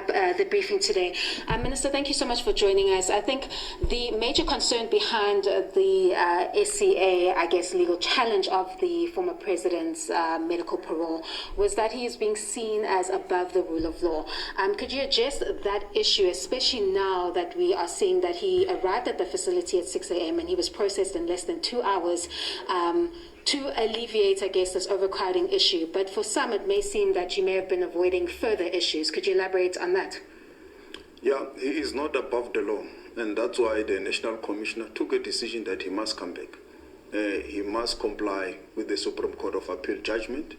the briefing today. Minister, thank you so much for joining us. I think the major concern behind the SCA, I guess, legal challenge of the former president's medical parole was that he is being seen as above the rule of law. Could you address that issue, especially now that we are seeing that he arrived at the facility at 6 a.m. and he was processed in less than 2 hours, to alleviate, I guess, this overcrowding issue? But for some, it may seem that you may have been avoiding further issues. Could you elaborate on that? Yeah, he is not above the law, and that's why the National Commissioner took a decision that he must come back. He must comply with the Supreme Court of Appeal judgment,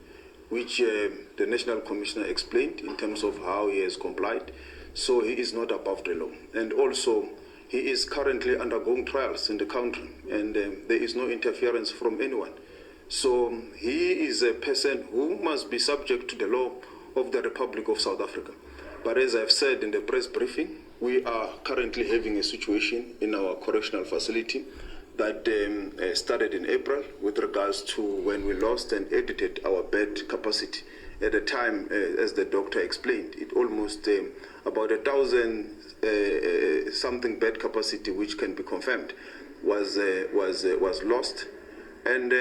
which the National Commissioner explained in terms of how he has complied. So he is not above the law. And also, he is currently undergoing trials in the country, and there is no interference from anyone. So he is a person who must be subject to the law of the Republic of South Africa. But as I've said in the press briefing, we are currently having a situation in our correctional facility that started in April with regards to when we lost and edited our bed capacity. At the time, as the doctor explained, it almost about 1,000 something bed capacity, which can be confirmed, was lost. And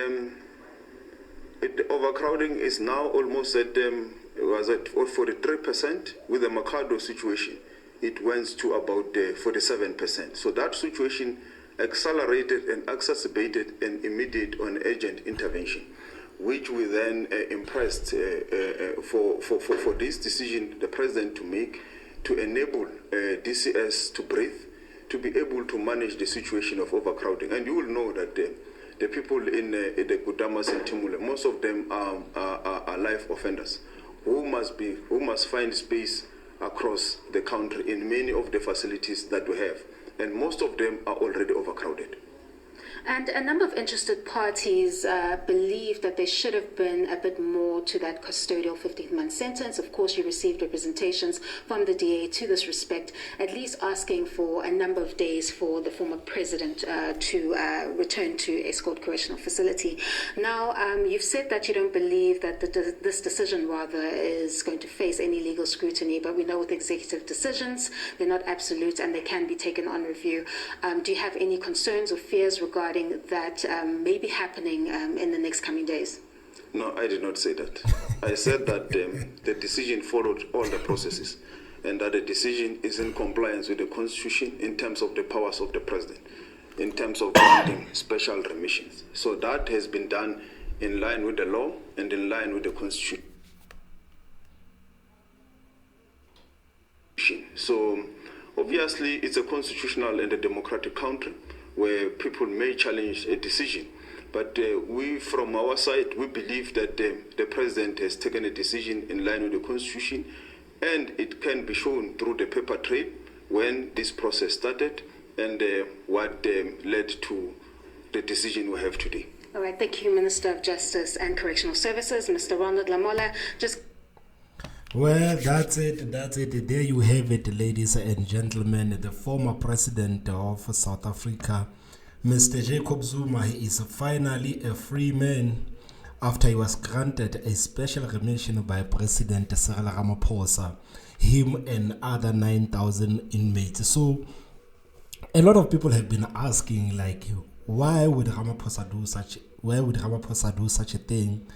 the overcrowding is now almost at 43%. With the Mercado situation, it went to about 47%. So that situation accelerated and exacerbated an immediate and urgent intervention, which we then impressed for this decision the president to make, to enable DCS to breathe, to be able to manage the situation of overcrowding. And you will know that the people in the Kudamas and Timule, most of them are life offenders who must find space across the country in many of the facilities that we have, and most of them are already overcrowded. And a number of interested parties believe that there should have been a bit more to that custodial 15-month sentence. Of course, you received representations from the DA to this respect, at least asking for a number of days for the former president to return to Escort Correctional Facility. Now, you've said that you don't believe that this decision, rather, is going to face any legal scrutiny, but we know with executive decisions, they're not absolute and they can be taken on review. Do you have any concerns or fears regarding that may be happening in the next coming days? No, I did not say that. I said that the decision followed all the processes, and that the decision is in compliance with the Constitution in terms of the powers of the president, in terms of granting special remissions. So that has been done in line with the law and in line with the Constitution. So obviously it's a constitutional and a democratic country where people may challenge a decision. But we, from our side, we believe that the president has taken a decision in line with the Constitution, and it can be shown through the paper trail when this process started and what led to the decision we have today. All right, thank you, Minister of Justice and Correctional Services, Mr. Ronald Lamola. Well, that's it. There you have it, ladies and gentlemen. The former president of South Africa, Mr. Jacob Zuma, is finally a free man after he was granted a special remission by President Ramaphosa, him and other 9,000 inmates. So a lot of people have been asking, like, why would Ramaphosa do such a thing?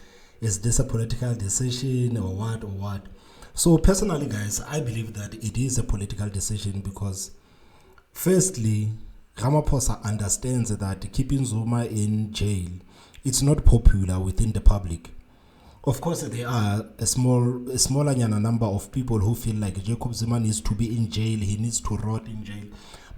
Is this a political decision or what? So personally, guys, I believe that it is a political decision because, firstly, Ramaphosa understands that keeping Zuma in jail, it's not popular within the public. Of course, there are a smaller number of people who feel like Jacob Zuma needs to be in jail, he needs to rot in jail.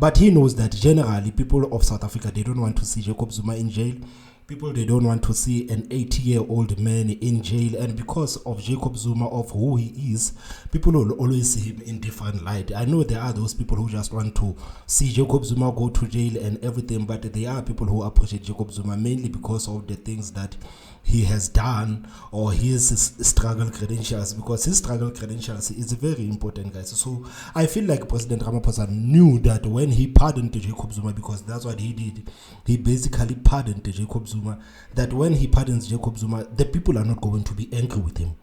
But he knows that generally people of South Africa, they don't want to see Jacob Zuma in jail. People, they don't want to see an 80-year-old man in jail, and because of Jacob Zuma, of who he is, people will always see him in different light. I know there are those people who just want to see Jacob Zuma go to jail and everything, but there are people who appreciate Jacob Zuma mainly because of the things that he has done or his struggle credentials, because his struggle credentials is very important, guys. So I feel like President Ramaphosa knew that when he pardoned Jacob Zuma, because that's what he did, he basically pardoned Jacob Zuma, that when he pardons Jacob Zuma, the people are not going to be angry with him.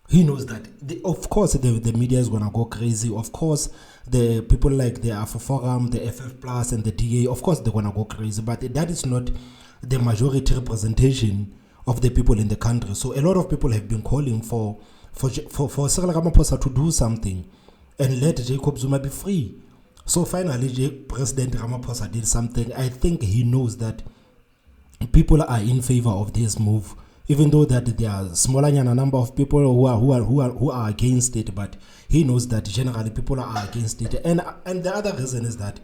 He knows that. Of course, the media is going to go crazy. Of course, the people like the Afro Forum, the FF Plus, and the DA, of course, they're going to go crazy. But that is not the majority representation of the people in the country. So a lot of people have been calling for Cyril Ramaphosa to do something and let Jacob Zuma be free. So finally, President Ramaphosa did something. I think he knows that people are in favor of this move, even though that there are smaller number of people who are against it, but he knows that generally people are against it. And the other reason is that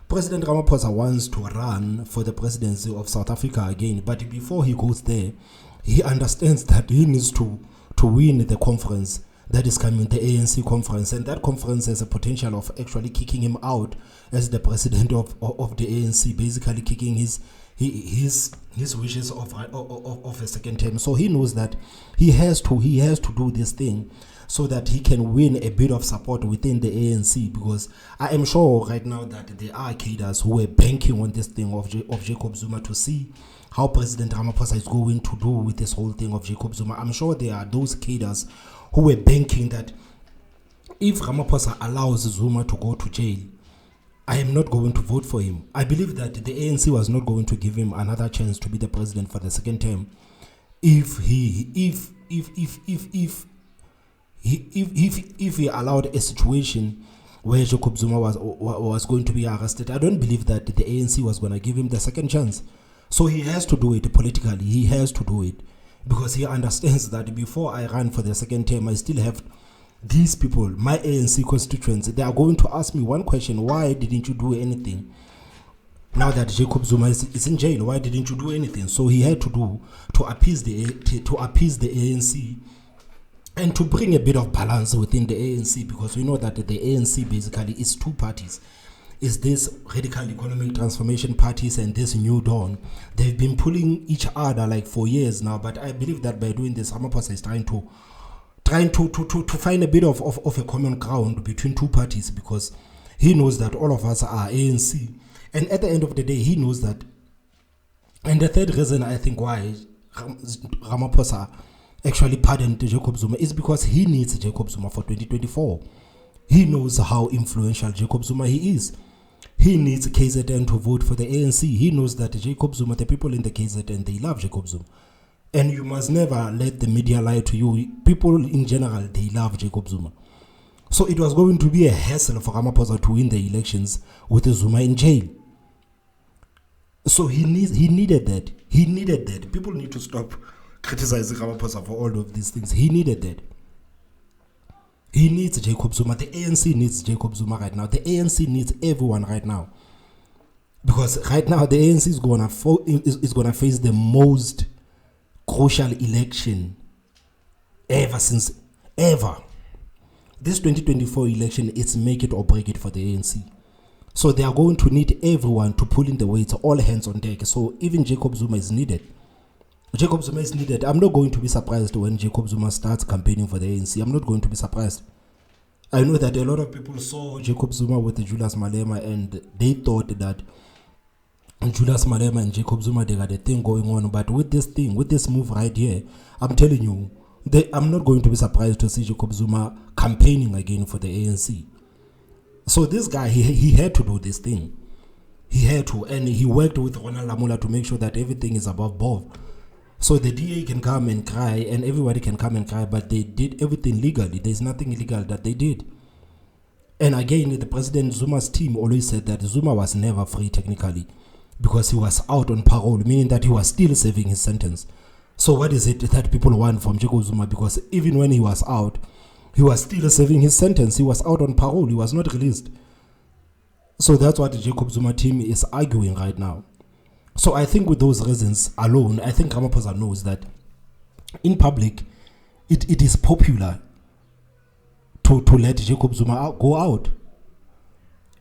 President Ramaphosa wants to run for the presidency of South Africa again, but before he goes there, he understands that he needs to win the conference that is coming, the ANC conference, and that conference has a potential of actually kicking him out as the president of the ANC, basically kicking his wishes of a second term. So he knows that he has to do this thing so that he can win a bit of support within the ANC, because I am sure right now that there are cadres who are banking on this thing of Jacob Zuma to see how President Ramaphosa is going to do with this whole thing of Jacob Zuma. I'm sure there are those cadres who were banking that if Ramaphosa allows Zuma to go to jail, I am not going to vote for him. I believe that the ANC was not going to give him another chance to be the president for the second term if he allowed a situation where Jacob Zuma was going to be arrested. I don't believe that the ANC was going to give him the second chance. So he has to do it politically. He has to do it because he understands that before I run for the second term, I still have these people, my ANC constituents. They are going to ask me one question: why didn't you do anything? Now that Jacob Zuma is in jail, why didn't you do anything? So he had to appease the ANC and to bring a bit of balance within the ANC, because we know that the ANC basically is two parties. Is this radical economic transformation parties and this New Dawn. They've been pulling each other like for years now, but I believe that by doing this, Ramaphosa is trying to find a bit of a common ground between two parties, because he knows that all of us are ANC. And at the end of the day, he knows that. And the third reason I think why Ramaphosa actually pardoned Jacob Zuma is because he needs Jacob Zuma for 2024. He knows how influential Jacob Zuma he is. He needs KZN to vote for the ANC. He knows that Jacob Zuma, the people in the KZN, they love Jacob Zuma. And you must never let the media lie to you. People in general, they love Jacob Zuma. So it was going to be a hassle for Ramaphosa to win the elections with Zuma in jail. So he needed that. He needed that. People need to stop criticizing Ramaphosa for all of these things. He needed that. He needs Jacob Zuma. The ANC needs Jacob Zuma right now. The ANC needs everyone right now. Because right now the ANC is gonna face the most crucial election ever. This 2024 election is make it or break it for the ANC. So they are going to need everyone to pull in the weight, all hands on deck. So even Jacob Zuma is needed. Jacob Zuma is needed. I'm not going to be surprised when Jacob Zuma starts campaigning for the ANC. I'm not going to be surprised. I know that a lot of people saw Jacob Zuma with Julius Malema and they thought that Julius Malema and Jacob Zuma, they got a thing going on. But with this move right here, I'm telling you, I'm not going to be surprised to see Jacob Zuma campaigning again for the ANC. So this guy, he had to do this thing. He had to, and he worked with Ronald Lamola to make sure that everything is above board. So the DA can come and cry and everybody can come and cry, but they did everything legally. There's nothing illegal that they did. And again, the President Zuma's team always said that Zuma was never free technically because he was out on parole, meaning that he was still serving his sentence. So what is it that people want from Jacob Zuma? Because even when he was out, he was still serving his sentence. He was out on parole. He was not released. So that's what the Jacob Zuma team is arguing right now. So I think with those reasons alone, I think Ramaphosa knows that in public, it is popular to let Jacob Zuma go out.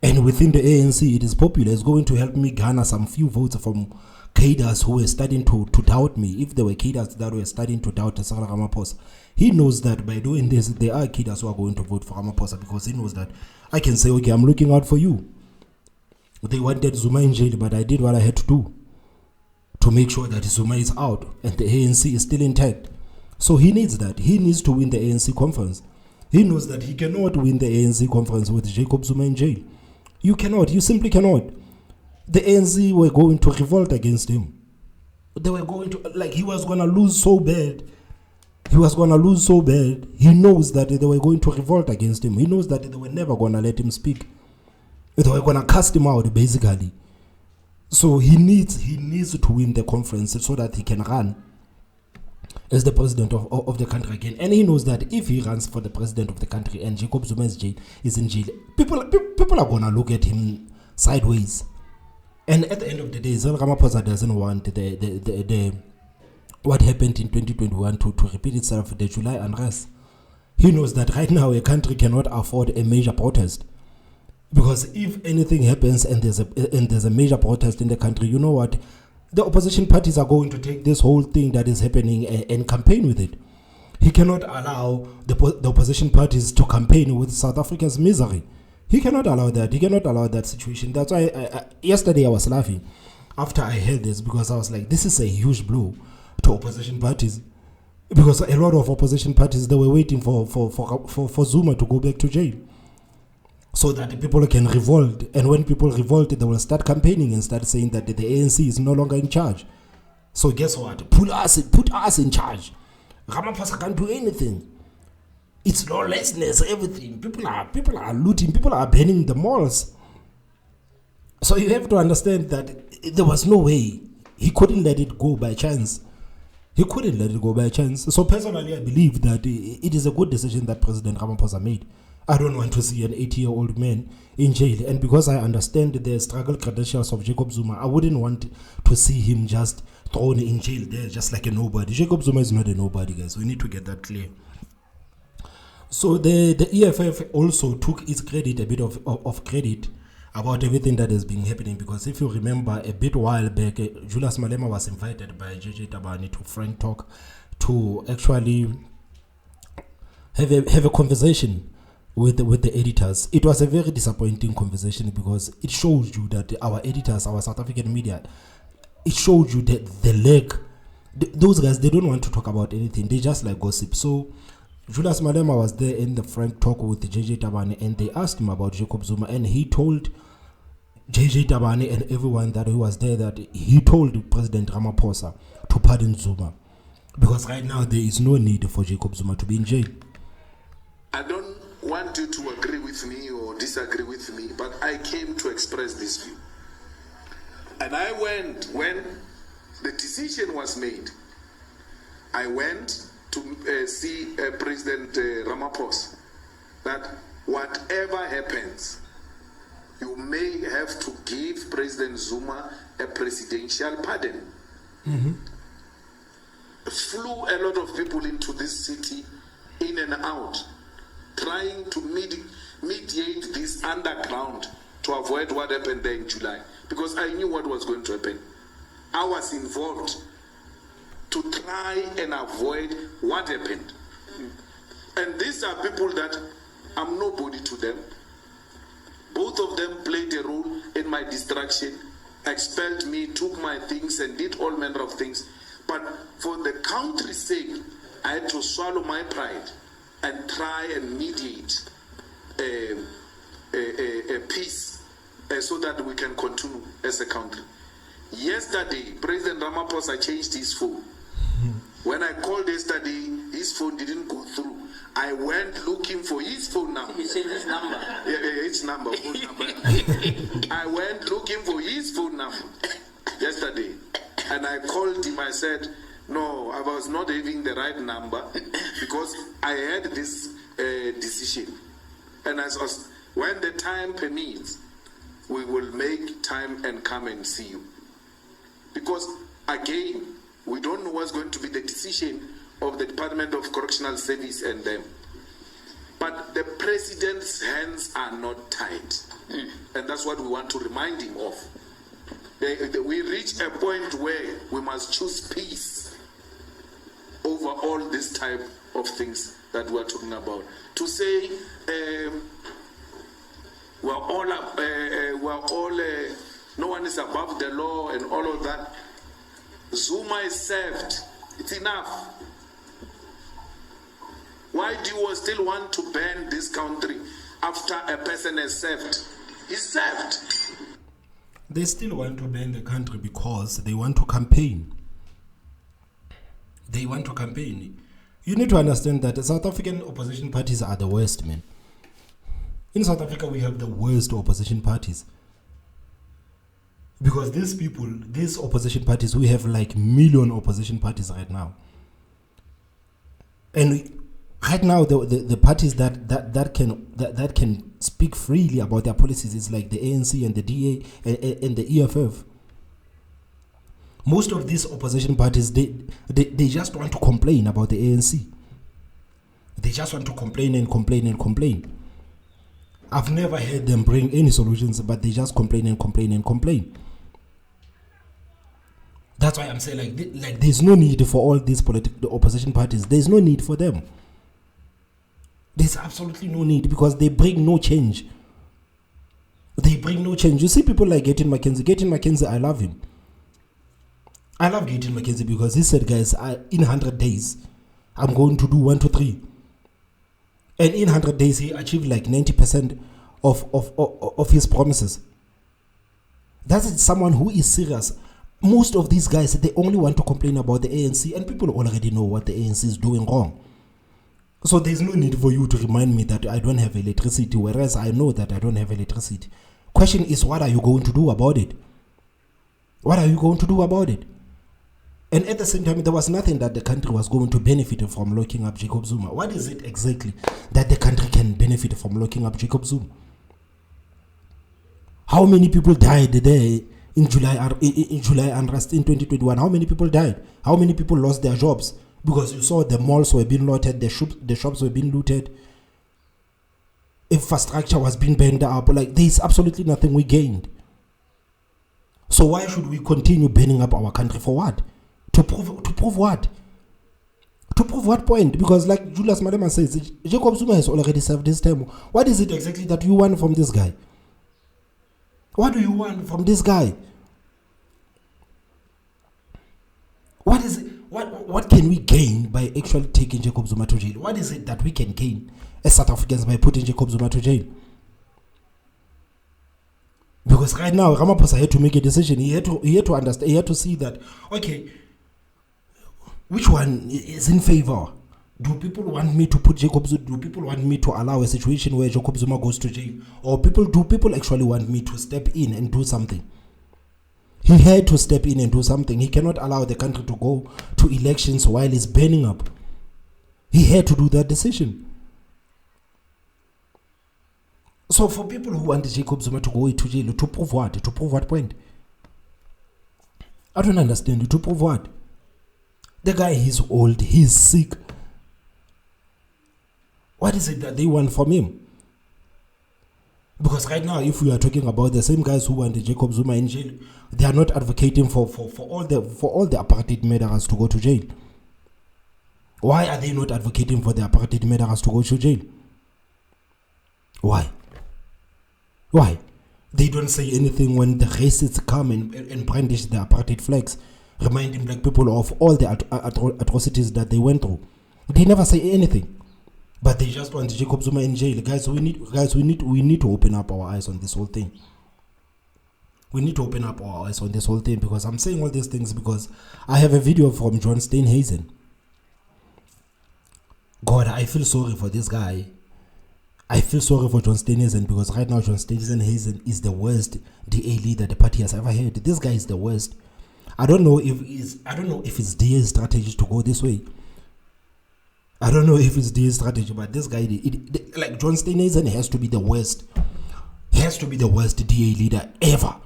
And within the ANC, it is popular. It's going to help me garner some few votes from cadres who were starting to doubt me. If there were cadres that were starting to doubt Cyril Ramaphosa, he knows that by doing this, there are cadres who are going to vote for Ramaphosa because he knows that I can say, okay, I'm looking out for you. They wanted Zuma in jail, but I did what I had to do to make sure that Zuma is out and the ANC is still intact. So he needs that. He needs to win the ANC conference. He knows that he cannot win the ANC conference with Jacob Zuma in jail. You cannot. You simply cannot. The ANC were going to revolt against him. They were going to, like, he was going to lose so bad. He was going to lose so bad. He knows that they were going to revolt against him. He knows that they were never going to let him speak. They were going to cast him out, basically. So he needs to win the conference so that he can run as the president of the country again. And he knows that if he runs for the president of the country and Jacob Zuma is in jail, people are going to look at him sideways. And at the end of the day, Cyril Ramaphosa doesn't want the what happened in 2021 to repeat itself, the July unrest. He knows that right now a country cannot afford a major protest. Because if anything happens and there's a major protest in the country, you know what? The opposition parties are going to take this whole thing that is happening and campaign with it. He cannot allow the opposition parties to campaign with South Africa's misery. He cannot allow that. He cannot allow that situation. That's why yesterday I was laughing after I heard this, because I was like, this is a huge blow to opposition parties. Because a lot of opposition parties, they were waiting for Zuma to go back to jail, so that the people can revolt. And when people revolt, they will start campaigning and start saying that the ANC is no longer in charge. So guess what? Put us in charge. Ramaphosa can't do anything. It's lawlessness, everything. People are looting, people are burning the malls. So you have to understand that there was no way. He couldn't let it go by chance. He couldn't let it go by chance. So personally, I believe that it is a good decision that President Ramaphosa made. I don't want to see an 80-year-old man in jail. And because I understand the struggle credentials of Jacob Zuma, I wouldn't want to see him just thrown in jail there just like a nobody. Jacob Zuma is not a nobody, guys. We need to get that clear. So the EFF also took its credit, a bit of credit about everything that has been happening, because if you remember a bit while back, Julius Malema was invited by JJ Tabane to Frank Talk to actually have a conversation with the editors. It was a very disappointing conversation, because it shows you that our editors, our South African media, it shows you that the lack, those guys, they don't want to talk about anything. They just like gossip. So Julius Malema was there in the Frank Talk with JJ Tabane, and they asked him about Jacob Zuma, and he told JJ Tabane and everyone that he was there that he told President Ramaphosa to pardon Zuma, because right now there is no need for Jacob Zuma to be in jail. I don't want you to agree with me or disagree with me, but I came to express this view. And I went, when the decision was made, I went to see President Ramaphosa, that whatever happens, you may have to give President Zuma a presidential pardon. Mm-hmm. Flew a lot of people into this city, in and out, trying to mediate this underground to avoid what happened there in July, because I knew what was going to happen. I was involved to try and avoid what happened. And these are people that I'm nobody to them. Both of them played a role in my destruction, expelled me, took my things and did all manner of things. But for the country's sake, I had to swallow my pride and try and mediate a peace so that we can continue as a country. Yesterday, President Ramaphosa changed his phone. When I called yesterday, his phone didn't go through. I went looking for his phone number. He said his number. Yeah, his number, phone number. I went looking for his phone number yesterday. And I called him, I said, no, I was not having the right number because I had this decision. And as when the time permits, we will make time and come and see you. Because again, we don't know what's going to be the decision of the Department of Correctional Service and them. But the president's hands are not tied. And that's what we want to remind him of. We reach a point where we must choose peace over all this type of things that we're talking about. To say no one is above the law and all of that. Zuma is served. It's enough. Why do you still want to ban this country after a person has served? He's served. They still want to ban the country because they want to campaign. They want to campaign. You need to understand that the South African opposition parties are the worst, man. In South Africa, we have the worst opposition parties. Because these people, these opposition parties, we have like million opposition parties right now. And right now, the parties that can speak freely about their policies is like the ANC and the DA and the EFF. Most of these opposition parties, they just want to complain about the ANC. They just want to complain and complain and complain. I've never heard them bring any solutions, but they just complain and complain and complain. That's why I'm saying like there's no need for all these the opposition parties. There's no need for them. There's absolutely no need because they bring no change. They bring no change. You see people like Gayton McKenzie. Gayton McKenzie, I love him. I love Gayton McKenzie because he said, guys, in 100 days, I'm going to do 1, 2, 3. And in 100 days, he achieved like 90% of his promises. That's someone who is serious. Most of these guys, they only want to complain about the ANC, and people already know what the ANC is doing wrong. So there's no need for you to remind me that I don't have electricity, whereas I know that I don't have electricity. Question is, what are you going to do about it? What are you going to do about it? And at the same time, there was nothing that the country was going to benefit from locking up Jacob Zuma. What is it exactly that the country can benefit from locking up Jacob Zuma? How many people died there in July unrest in 2021? How many people died? How many people lost their jobs? Because you saw the malls were being looted, the shops were being looted, infrastructure was being burned up. Like, there is absolutely nothing we gained. So why should we continue burning up our country for what? To prove what? To prove what point? Because like Julius Malema says, Jacob Zuma has already served his term. What is it exactly that you want from this guy? What do you want from this guy? What is it? What can we gain by actually taking Jacob Zuma to jail? What is it that we can gain as South Africans by putting Jacob Zuma to jail? Because right now, Ramaphosa had to make a decision. He had to understand. He had to see that, okay, which one is in favor? Do people want me to put Jacob Zuma? Do people want me to allow a situation where Jacob Zuma goes to jail? Or do people actually want me to step in and do something? He had to step in and do something. He cannot allow the country to go to elections while it's burning up. He had to do that decision. So for people who want Jacob Zuma to go to jail, to prove what? To prove what point? I don't understand. To prove what? The guy is old. He's sick. What is it that they want from him? Because right now, if we are talking about the same guys who want Jacob Zuma in jail, they are not advocating for all the apartheid murderers to go to jail. Why are they not advocating for the apartheid murderers to go to jail? Why? Why? They don't say anything when the racists come and brandish the apartheid flags, reminding black people of all the atrocities that they went through. They never say anything. But they just want Jacob Zuma in jail. Guys, we need to open up our eyes on this whole thing. We need to open up our eyes on this whole thing, because I'm saying all these things because I have a video from John Steenhuisen. God, I feel sorry for this guy. I feel sorry for John Steenhuisen, because right now John Steenhuisen is the worst DA leader the party has ever had. This guy is the worst. I don't know if it's DA's strategy to go this way. I don't know if it's DA's strategy, but this guy, like John Steenhuisen, has to be the worst. He has to be the worst DA leader ever.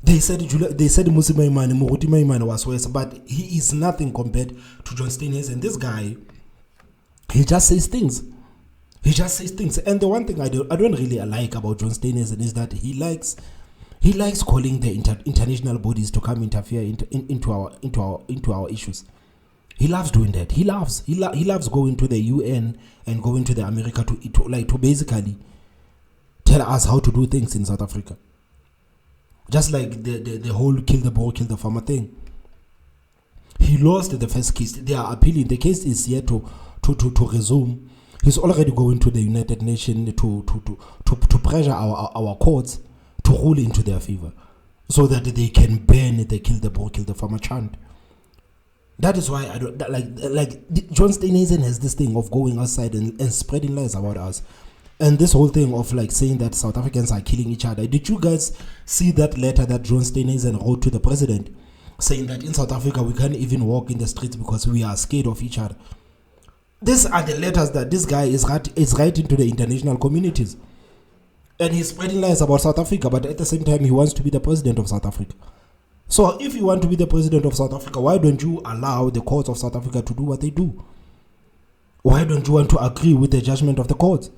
They said Musi Maimane, Moruti Maimane was worse, but he is nothing compared to John Steenhuisen. This guy, he just says things. He just says things. And the one thing I don't really like about John Steenhuisen is that he likes calling the international bodies to come interfere into our issues. He loves doing that. He loves going to the UN and going to the America to basically tell us how to do things in South Africa. Just like the whole kill the bull, kill the farmer thing. He lost the first case. They are appealing. The case is yet to to resume, he's already going to the United Nations to pressure our courts to rule into their favor, so that they can ban the kill the bull, kill the farmer chant. That is why I don't like John Steenhuisen has this thing of going outside and spreading lies about us. And this whole thing of like saying that South Africans are killing each other. Did you guys see that letter that John Steenhuisen wrote to the president, saying that in South Africa we can't even walk in the streets because we are scared of each other? These are the letters that this guy is writing to the international communities. And he's spreading lies about South Africa, but at the same time he wants to be the president of South Africa. So if you want to be the president of South Africa, why don't you allow the courts of South Africa to do what they do? Why don't you want to agree with the judgment of the courts?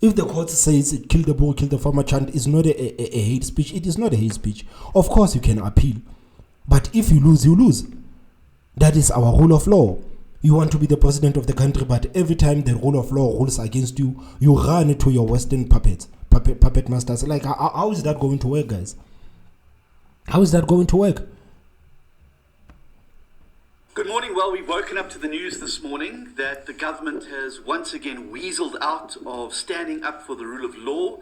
If the court says kill the bull, kill the farmer chant is not a hate speech, it is not a hate speech. Of course you can appeal. But if you lose, you lose. That is our rule of law. You want to be the president of the country, but every time the rule of law rules against you, you run to your Western puppet masters. Like, how is that going to work, guys? How is that going to work? Good morning. Well, we've woken up to the news this morning that the government has once again weaseled out of standing up for the rule of law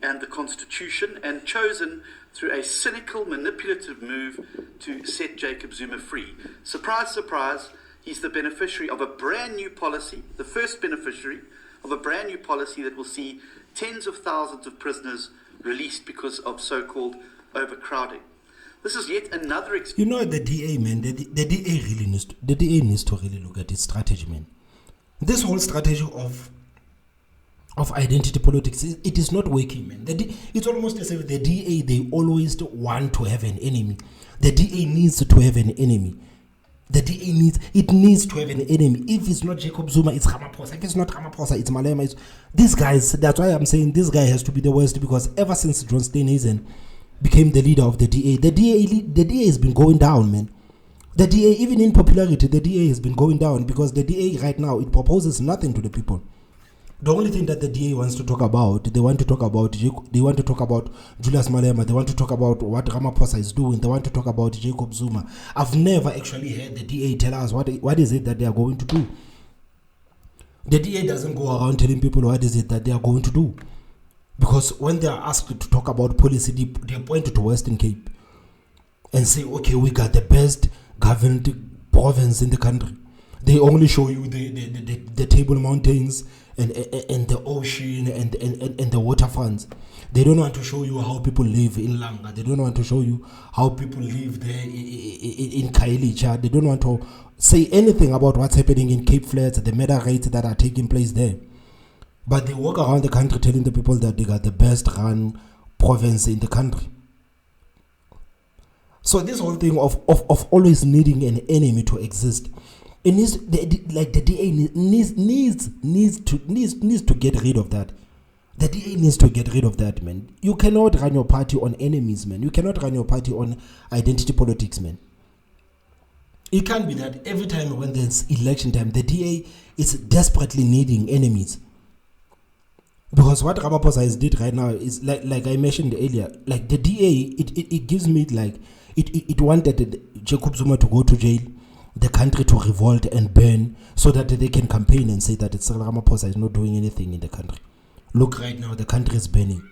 and the Constitution, and chosen through a cynical, manipulative move to set Jacob Zuma free. Surprise, surprise, he's the beneficiary of a brand new policy, the first beneficiary of a brand new policy that will see tens of thousands of prisoners released because of so-called overcrowding. This is yet another experience. You know, the DA, man, the DA really needs to really look at its strategy, man. This whole strategy of identity politics, it is not working, man. It's almost as if the DA, they always want to have an enemy. The DA needs to have an enemy. The DA needs to have an enemy. If it's not Jacob Zuma, it's Ramaphosa. If it's not Ramaphosa, it's Malema. These guys, that's why I'm saying this guy has to be the worst, because ever since John Steenhuisen became the leader of the DA has been going down, man. The DA, even in popularity, the DA has been going down, because the DA right now, it proposes nothing to the people. The only thing that the DA wants to talk about, they want to talk about Julius Malema, they want to talk about what Ramaphosa is doing, they want to talk about Jacob Zuma. I've never actually heard the DA tell us what is it that they are going to do. The DA doesn't go around telling people what is it that they are going to do. Because when they are asked to talk about policy, they point to Western Cape and say, okay, we got the best governed province in the country. They only show you the Table Mountains and the ocean and the waterfronts. They don't want to show you how people live in Langa. They don't want to show you how people live there in Khayelitsha. They don't want to say anything about what's happening in Cape Flats, the murder rates that are taking place there. But they walk around the country telling the people that they got the best run province in the country. So this whole thing of always needing an enemy to exist, it needs, the DA needs to get rid of that. The DA needs to get rid of that, man. You cannot run your party on enemies, man. You cannot run your party on identity politics, man. It can't be that every time when there's election time, the DA is desperately needing enemies. Because what Ramaphosa has did right now is like I mentioned earlier, like the DA, it gives me like it wanted Jacob Zuma to go to jail, the country to revolt and burn, so that they can campaign and say that Ramaphosa is not doing anything in the country. Look, right now the country is burning.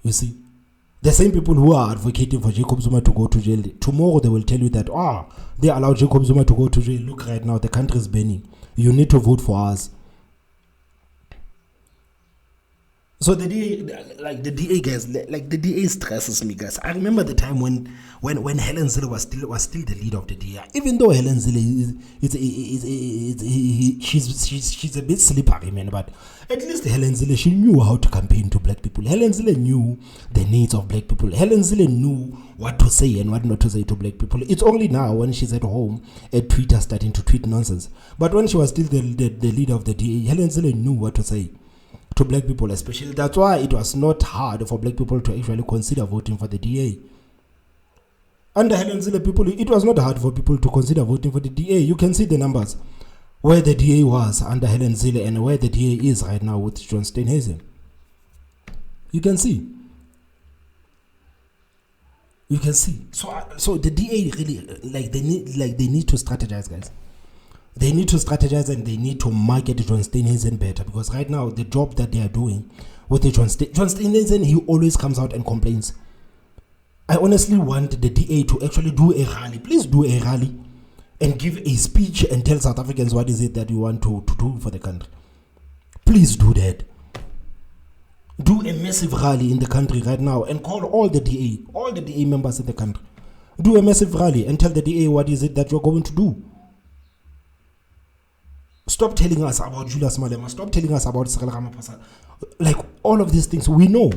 You see, the same people who are advocating for Jacob Zuma to go to jail, tomorrow they will tell you that they allow Jacob Zuma to go to jail. Look, right now the country is burning. You need to vote for us. So the DA guys, like the DA stresses me, guys. I remember the time when Helen Zille was still the leader of the DA. Even though Helen Zille she's a bit slippery, man, but at least Helen Zille, she knew how to campaign to black people. Helen Zille knew the needs of black people. Helen Zille knew what to say and what not to say to black people. It's only now when she's at home at Twitter starting to tweet nonsense. But when she was still the leader of the DA, Helen Zille knew what to say to black people, especially. That's why it was not hard for black people to actually consider voting for the DA. Under Helen Zille people, it was not hard for people to consider voting for the DA. You can see the numbers where the DA was under Helen Zille and where the DA is right now with John Steenhuisen. You can see. You can see. So the DA really they need to strategize, guys. they need to strategize and they need to market John Steenhuisen better, because right now the job that they are doing with the John Steenhuisen, he always comes out and complains. I honestly want the DA to actually do a rally. Please do a rally and give a speech and tell South Africans what is it that you want to do for the country. Please do that. Do a massive rally in the country right now and call all the DA members in the country. Do a massive rally and tell the DA what is it that you're going to do. Stop telling us about Julius Malema. Stop telling us about Cyril Ramaphosa. Like, all of these things, we know.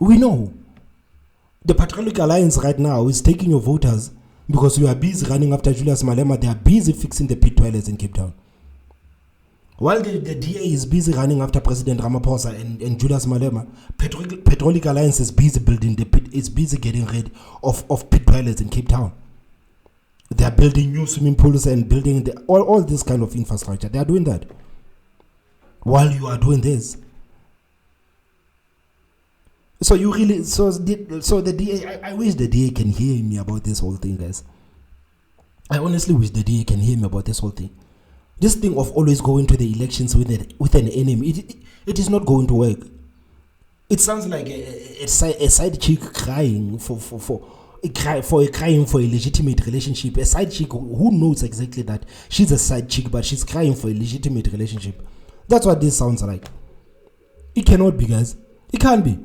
We know. The Patriotic Alliance right now is taking your voters because you are busy running after Julius Malema. They are busy fixing the pit toilets in Cape Town. While the DA is busy running after President Ramaphosa and Julius Malema, Patriotic Alliance is busy building the pit, is busy getting rid of pit toilets in Cape Town. They are building new swimming pools and building all this kind of infrastructure. They are doing that. While you are doing this. So you really, so the DA, I wish the DA can hear me about this whole thing, guys. I honestly wish the DA can hear me about this whole thing. This thing of always going to the elections with an enemy, it is not going to work. It sounds like a side chick crying for a legitimate relationship. A side chick who knows exactly that she's a side chick, but she's crying for a legitimate relationship. That's what this sounds like. It cannot be, guys. It can't be.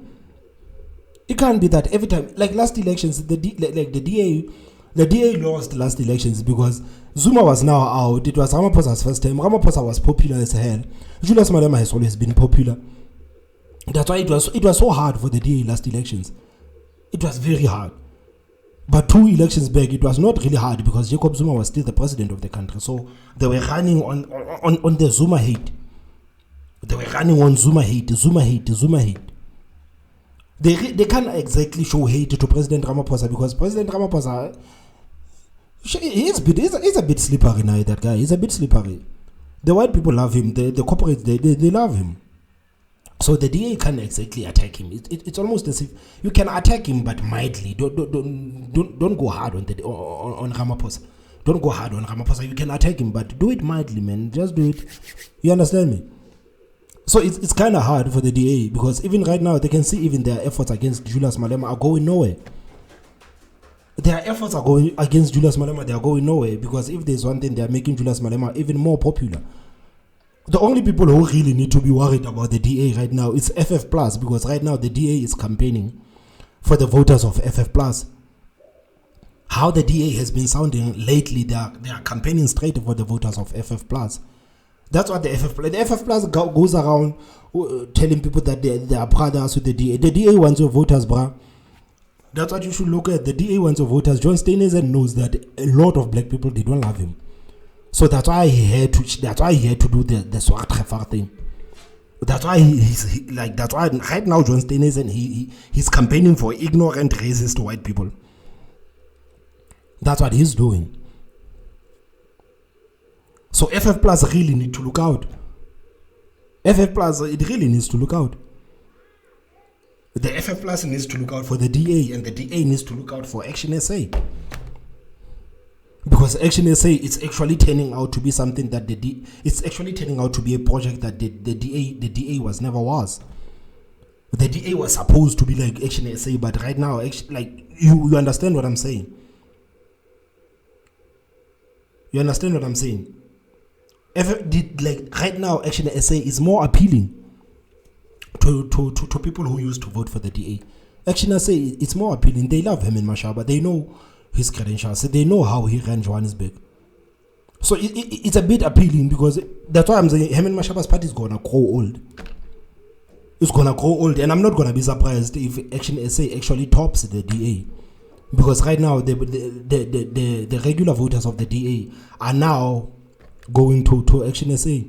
It can't be that every time, like last elections, the DA lost last elections because Zuma was now out. It was Ramaphosa's first time. Ramaphosa was popular as hell. Julius Malema has always been popular. That's why it was so hard for the DA last elections. It was very hard. But 2 elections back, it was not really hard because Jacob Zuma was still the president of the country. So they were running on the Zuma hate. They were running on Zuma hate. They can't exactly show hate to President Ramaphosa because President Ramaphosa, he's a bit slippery now, that guy. He's a bit slippery. The white people love him. The corporates, they love him. So the DA can't exactly attack him. It's almost as if you can attack him, but mildly. Don't go hard on Ramaphosa. Don't go hard on Ramaphosa. You can attack him, but do it mildly, man. Just do it. You understand me? So it's kind of hard for the DA because even right now they can see even their efforts against Julius Malema are going nowhere. Their efforts are going against Julius Malema. They are going nowhere because if there's one thing, they are making Julius Malema even more popular. The only people who really need to be worried about the DA right now is FF Plus, because right now the DA is campaigning for the voters of FF Plus. How the DA has been sounding lately, they are campaigning straight for the voters of FF Plus. That's what the FF Plus goes around telling people that they are brothers with the DA. The DA wants your voters, bruh. That's what you should look at. The DA wants your voters. John Steenhuisen knows that a lot of black people, they don't love him. So that's why he had to do the Swart Treffer thing. That's why that's why right now John Steenhuisen he's campaigning for ignorant racist white people. That's what he's doing. So FF Plus really need to look out. FF Plus, it really needs to look out. The FF Plus needs to look out for the DA, and the DA needs to look out for Action SA. Because Action SA, it's actually turning out to be something that it's actually turning out to be a project that the DA was never was. The DA was supposed to be like Action SA, but right now, like you understand what I'm saying. You understand what I'm saying? Right now, Action SA is more appealing to people who used to vote for the DA. Action SA, it's more appealing. They love him in Mashaba. They know his credentials. They know how he ran Johannesburg. So it's a bit appealing because that's why I'm saying him and Mashaba's party is gonna grow old. It's gonna grow old, and I'm not gonna be surprised if Action SA actually tops the DA. Because right now the regular voters of the DA are now going to Action SA.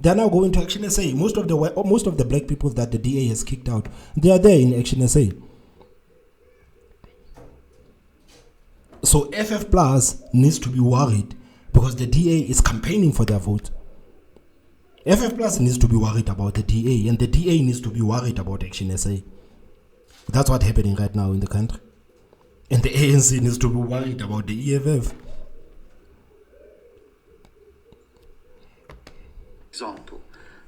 They are now going to Action SA. Most of the black people that the DA has kicked out, they are there in Action SA. So FF Plus needs to be worried because the DA is campaigning for their vote. FF Plus needs to be worried about the DA, and the DA needs to be worried about Action SA. That's what's happening right now in the country. And the ANC needs to be worried about the EFF. example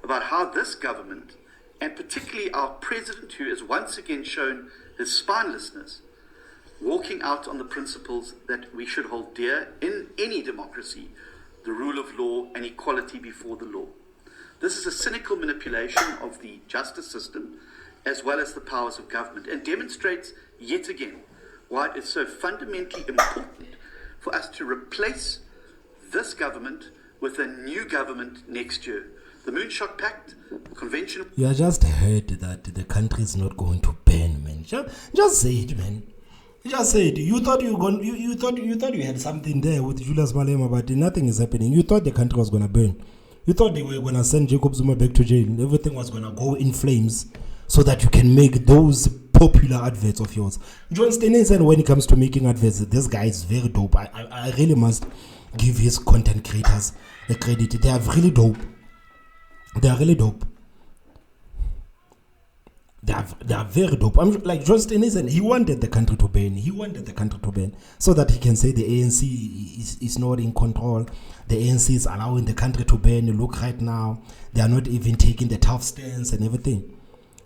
about how this government, and particularly our president, who has once again shown his spinelessness, walking out on the principles that we should hold dear in any democracy, the rule of law and equality before the law. This is a cynical manipulation of the justice system as well as the powers of government, and demonstrates yet again why it is so fundamentally important for us to replace this government with a new government next year. The Moonshot Pact, the Convention... You just heard that the country is not going to burn, man. Just say it, man. Just say it. You thought you thought you had something there with Julius Malema, but nothing is happening. You thought the country was gonna burn. You thought they were gonna send Jacob Zuma back to jail. Everything was gonna go in flames so that you can make those popular adverts of yours. John Steenhuisen, when it comes to making adverts, this guy is very dope. I really must give his content creators the credit. They are really dope. They are really dope. They are very dope. I'm like John Steenhuisen. He wanted the country to burn. He wanted the country to burn so that he can say the ANC is not in control. The ANC is allowing the country to burn. Look right now, they are not even taking the tough stance and everything.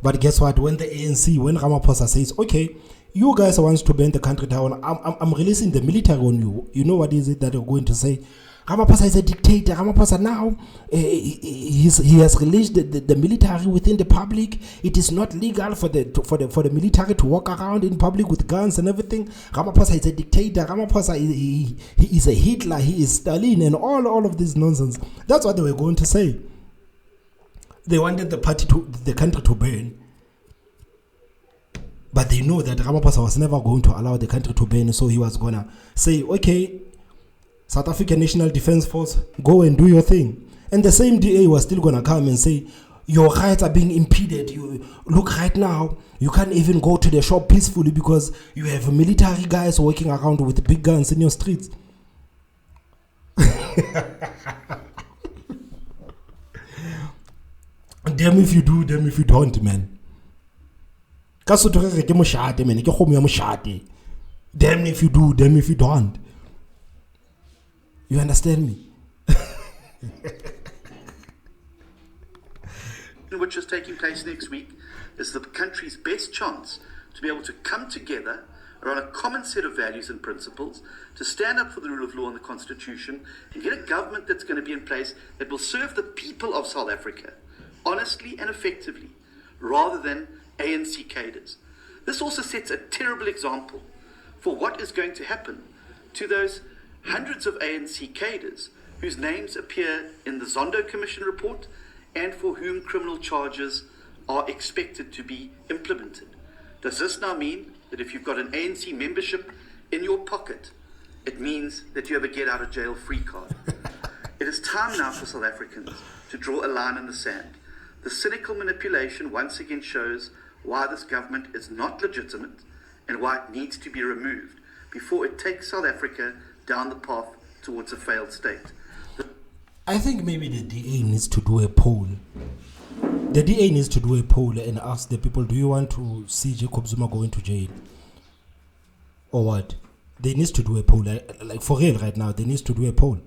But guess what? When the ANC, when Ramaphosa says, "Okay, you guys want to burn the country down, I'm releasing the military on you," you know what is it that you're going to say? Ramaphosa is a dictator. Ramaphosa now, he has released the military within the public. It is not legal for the military to walk around in public with guns and everything. Ramaphosa is a dictator. Ramaphosa he is a Hitler. He is Stalin and all of this nonsense. That's what they were going to say. They wanted the country to burn. But they know that Ramaphosa was never going to allow the country to burn, so he was going to say, "Okay, South African National Defence Force, go and do your thing." And the same DA was still going to come and say, "Your rights are being impeded. You look right now, you can't even go to the shop peacefully because you have military guys walking around with big guns in your streets." Damn if you do, damn if you don't, man. Damn if you do, damn if you don't. You understand me? Which is taking place next week is the country's best chance to be able to come together around a common set of values and principles, to stand up for the rule of law and the Constitution, and get a government that's going to be in place that will serve the people of South Africa honestly and effectively, rather than ANC cadres. This also sets a terrible example for what is going to happen to those hundreds of ANC cadres whose names appear in the Zondo Commission report and for whom criminal charges are expected to be implemented. Does this now mean that if you've got an ANC membership in your pocket, it means that you have a get out of jail free card? It is time now for South Africans to draw a line in the sand. The cynical manipulation once again shows why this government is not legitimate and why it needs to be removed before it takes South Africa down the path towards a failed state. I think maybe the DA needs to do a poll. The DA needs to do a poll and ask the people, do you want to see Jacob Zuma going to jail? Or what? They need to do a poll. Like for real right now, they need to do a poll.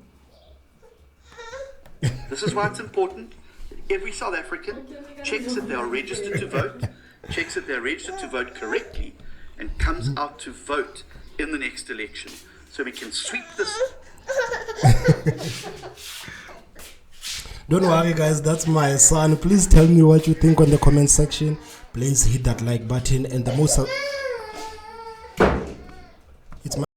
This is why it's important that every South African checks that they are registered to vote, checks that they're registered to vote correctly, and comes out to vote in the next election. So we can sweep this. Don't worry guys, that's my son. Please tell me what you think on the comment section. Please hit that like button, and the most